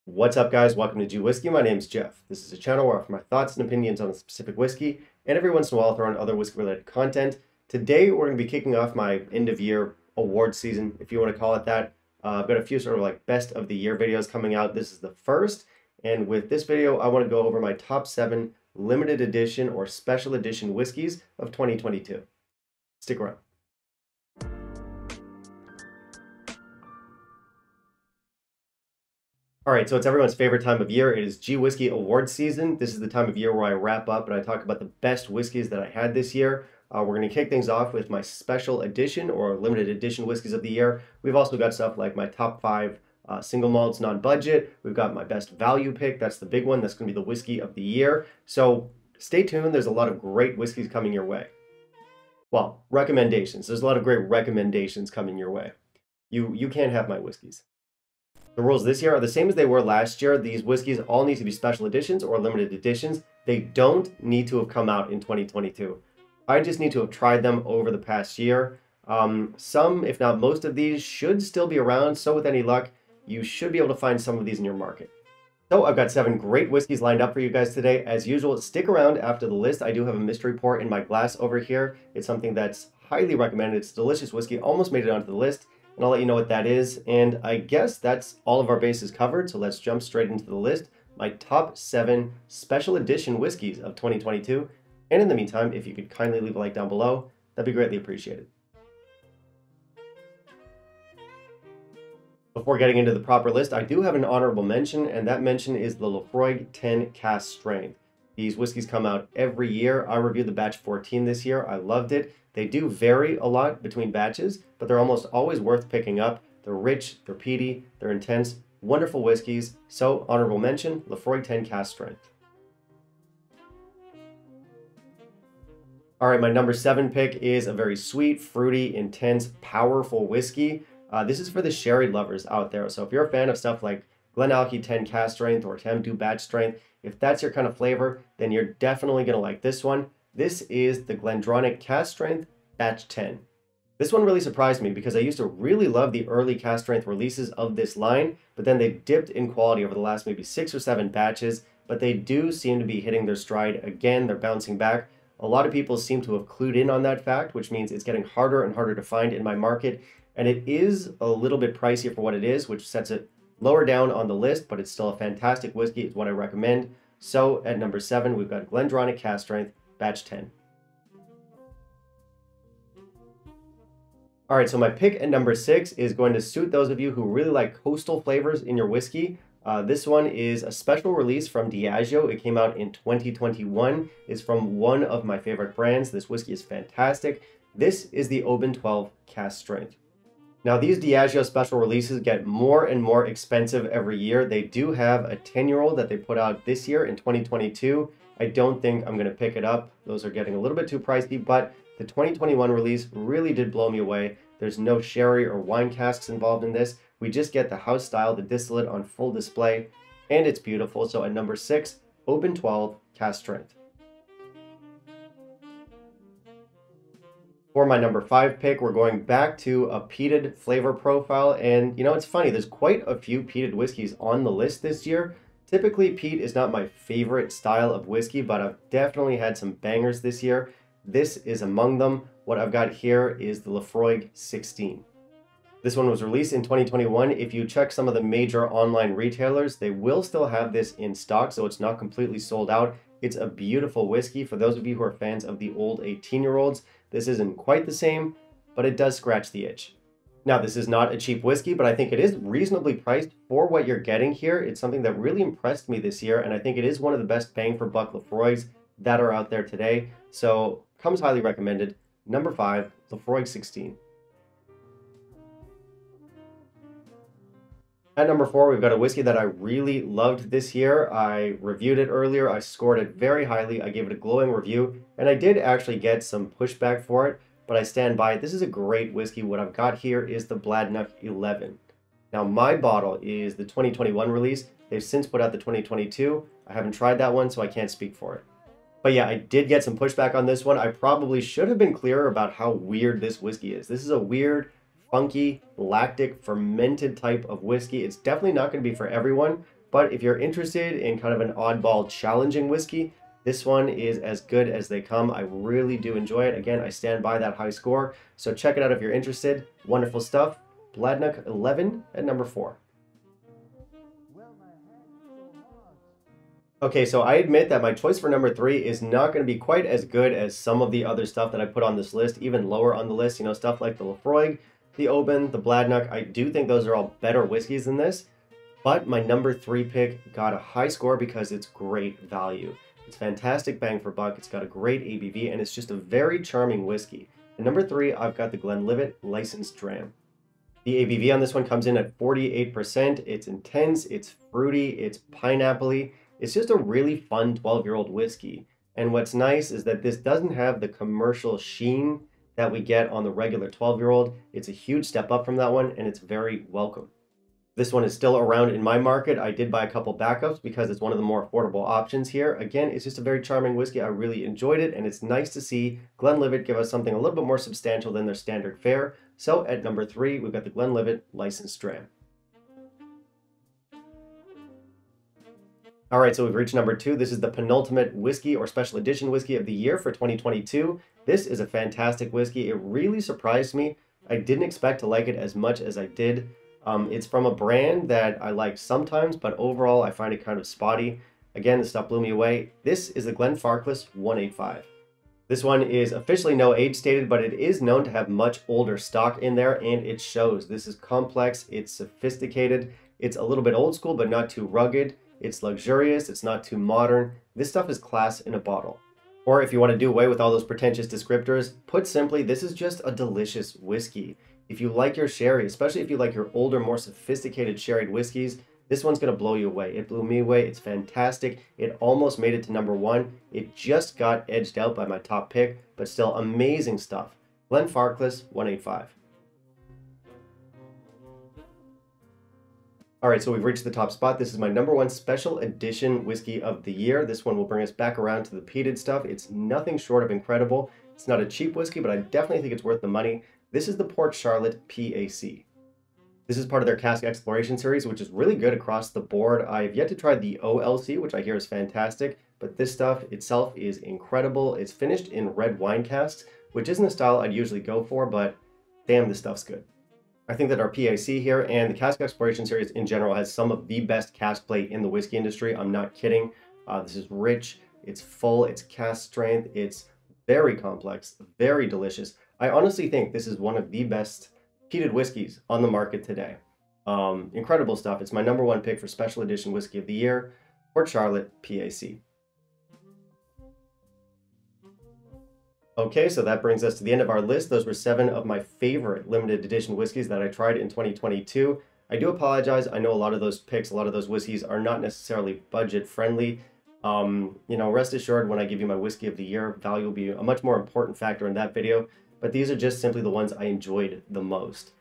What's up, guys? Welcome to Whiskey. My name's Jeff. This is a channel where I offer my thoughts and opinions on a specific whiskey, and every once in a while I'll throw in other whiskey-related content. Today, we're going to be kicking off my end-of-year award season, if you want to call it that. I've got a few sort of like best of the year videos coming out. This is the first, and with this video, I want to go over my top 7 limited edition or special edition whiskeys of 2022. Stick around. All right, so it's everyone's favorite time of year. It is Whiskey award season. This is the time of year where I wrap up and I talk about the best whiskeys that I had this year. We're going to kick things off with my special edition or limited edition whiskeys of the year. We've also got stuff like my top 5 single malts non-budget. We've got my best value pick. That's the big one. That's going to be the whiskey of the year. So stay tuned. There's a lot of great whiskeys coming your way. Well, recommendations. There's a lot of great recommendations coming your way. You can't have my whiskeys. The rules this year are the same as they were last year. These whiskeys all need to be special editions or limited editions. They don't need to have come out in 2022. I just need to have tried them over the past year. Some, if not most of these, should still be around. So with any luck, you should be able to find some of these in your market. So I've got 7 great whiskeys lined up for you guys today. As usual, stick around after the list. I do have a mystery pour in my glass over here. It's something that's highly recommended. It's delicious whiskey. Almost made it onto the list. And I'll let you know what that is. And I guess that's all of our bases covered. So let's jump straight into the list. My top 7 special edition whiskeys of 2022. And in the meantime, if you could kindly leave a like down below, that'd be greatly appreciated. Before getting into the proper list, I do have an honorable mention, and that mention is the Laphroaig 10 Cask Strength. These whiskeys come out every year. I reviewed the batch 14 this year. I loved it. They do vary a lot between batches, but they're almost always worth picking up. They're rich, they're peaty, they're intense, wonderful whiskeys. So, honorable mention, Laphroaig 10 Cask Strength. All right, my number 7 pick is a very sweet, fruity, intense, powerful whiskey. This is for the sherry lovers out there. So if you're a fan of stuff like Glenallachie 10 Cask Strength or Tamdhu Batch Strength, if that's your kind of flavor, then you're definitely going to like this one. This is the GlenDronach Cask Strength Batch 10. This one really surprised me because I used to really love the early Cask Strength releases of this line, but then they dipped in quality over the last maybe 6 or 7 batches, but they do seem to be hitting their stride again. They're bouncing back. A lot of people seem to have clued in on that fact, which means it's getting harder and harder to find in my market, and it is a little bit pricier for what it is, which sets it lower down on the list, but it's still a fantastic whiskey. It's what I recommend. So at number 7, we've got GlenDronach Cask Strength Batch 10. All right, so my pick at number 6 is going to suit those of you who really like coastal flavors in your whiskey. This one is a special release from Diageo. It came out in 2021. It's from one of my favorite brands. This whiskey is fantastic. This is the Oban 12 Cask Strength. Now, these Diageo special releases get more and more expensive every year. They do have a 10-year-old that they put out this year in 2022. I don't think I'm going to pick it up. Those are getting a little bit too pricey, but the 2021 release really did blow me away. There's no sherry or wine casks involved in this. We just get the house style, the distillate on full display, and it's beautiful. So at number 6, Oban 12 Cask Strength. For my number 5 pick, we're going back to a peated flavor profile. And you know, it's funny, there's quite a few peated whiskeys on the list this year. Typically, peat is not my favorite style of whiskey, but I've definitely had some bangers this year. This is among them. What I've got here is the Laphroaig 16. This one was released in 2021. If you check some of the major online retailers, they will still have this in stock, so it's not completely sold out. It's a beautiful whiskey. For those of you who are fans of the old 18-year-olds, this isn't quite the same, but it does scratch the itch. Now, this is not a cheap whiskey, but I think it is reasonably priced for what you're getting here. It's something that really impressed me this year, and I think it is one of the best bang for buck Laphroaigs that are out there today. So, comes highly recommended. Number 5, Laphroaig 16. At number 4, we've got a whiskey that I really loved this year. I reviewed it earlier. I scored it very highly. I gave it a glowing review, and I did actually get some pushback for it, but I stand by it. This is a great whiskey. What I've got here is the Bladnoch 11. Now, my bottle is the 2021 release. They've since put out the 2022. I haven't tried that one, so I can't speak for it. But yeah, I did get some pushback on this one. I probably should have been clearer about how weird this whiskey is. This is a weird, funky, lactic, fermented type of whiskey. It's definitely not going to be for everyone, But if you're interested in kind of an oddball challenging whiskey, this one is as good as they come. I really do enjoy it. Again, I stand by that high score. So check it out if you're interested. Wonderful stuff. Bladnoch 11 at number 4. Okay, so I admit that my choice for number 3 is not going to be quite as good as some of the other stuff that I put on this list, even lower on the list. You know, stuff like the Laphroaig, the Oban, the Bladnoch. I do think those are all better whiskeys than this. But my number 3 pick got a high score because it's great value. It's fantastic bang for buck. It's got a great ABV, and it's just a very charming whiskey. At number 3, I've got the Glenlivet Licensed Dram. The ABV on this one comes in at 48%. It's intense, it's fruity, it's pineapple-y. It's just a really fun 12-year-old whiskey. And what's nice is that this doesn't have the commercial sheen that we get on the regular 12-year-old. It's a huge step up from that one, and it's very welcome. This one is still around in my market. I did buy a couple backups because it's one of the more affordable options here. Again, it's just a very charming whiskey. I really enjoyed it, and it's nice to see Glenlivet give us something a little bit more substantial than their standard fare. So at number 3, we've got the Glenlivet Licensed Dram. All right, so we've reached number 2. This is the penultimate whiskey or special edition whiskey of the year for 2022. This is a fantastic whiskey. It really surprised me. I didn't expect to like it as much as I did. It's from a brand that I like sometimes, but overall I find it kind of spotty. Again, the stuff blew me away. This is the Glenfarclas 185. This one is officially no age stated, but it is known to have much older stock in there, and it shows. This is complex, it's sophisticated, it's a little bit old school, but not too rugged. It's luxurious, it's not too modern. This stuff is class in a bottle. Or if you want to do away with all those pretentious descriptors, put simply, this is just a delicious whiskey. If you like your sherry, especially if you like your older, more sophisticated sherried whiskeys, this one's going to blow you away. It blew me away. It's fantastic. It almost made it to number 1. It just got edged out by my top pick, but still amazing stuff. Glenfarclas 185. All right, so we've reached the top spot. This is my number 1 special edition whiskey of the year. This one will bring us back around to the peated stuff. It's nothing short of incredible. It's not a cheap whiskey, but I definitely think it's worth the money. This is the Port Charlotte PAC. This is part of their cask exploration series, which is really good across the board. I've yet to try the OLC, which I hear is fantastic, but this stuff itself is incredible. It's finished in red wine casks, which isn't a style I'd usually go for, but damn, this stuff's good. I think that our PAC here and the cask exploration series in general has some of the best cask play in the whiskey industry. I'm not kidding. This is rich, it's full, it's cask strength, it's very complex, very delicious. I honestly think this is one of the best peated whiskeys on the market today. Incredible stuff. It's my number 1 pick for special edition whiskey of the year, Port Charlotte PAC. Okay, so that brings us to the end of our list. Those were 7 of my favorite limited edition whiskeys that I tried in 2022. I do apologize. I know a lot of those picks, a lot of those whiskeys are not necessarily budget friendly. You know, rest assured when I give you my whiskey of the year, value will be a much more important factor in that video. But these are just simply the ones I enjoyed the most.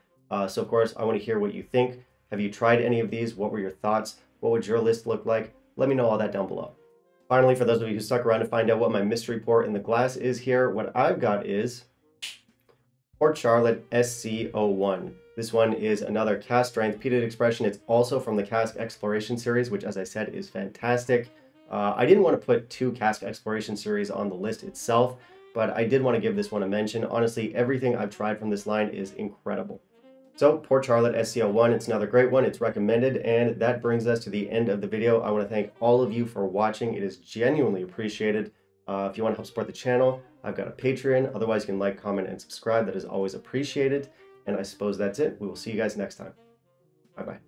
So of course, I want to hear what you think. Have you tried any of these? What were your thoughts? What would your list look like? Let me know all that down below. Finally, for those of you who stuck around to find out what my mystery pour in the glass is here, what I've got is Port Charlotte SC01. This one is another cask strength peated expression. It's also from the cask exploration series, which as I said is fantastic. I didn't want to put 2 cask exploration series on the list itself, but I did want to give this one a mention. Honestly, everything I've tried from this line is incredible. So Port Charlotte SC01, it's another great one. It's recommended, and that brings us to the end of the video. I want to thank all of you for watching. It is genuinely appreciated. If you want to help support the channel, I've got a Patreon. Otherwise, you can like, comment, and subscribe. That is always appreciated. And I suppose that's it. We will see you guys next time. Bye-bye.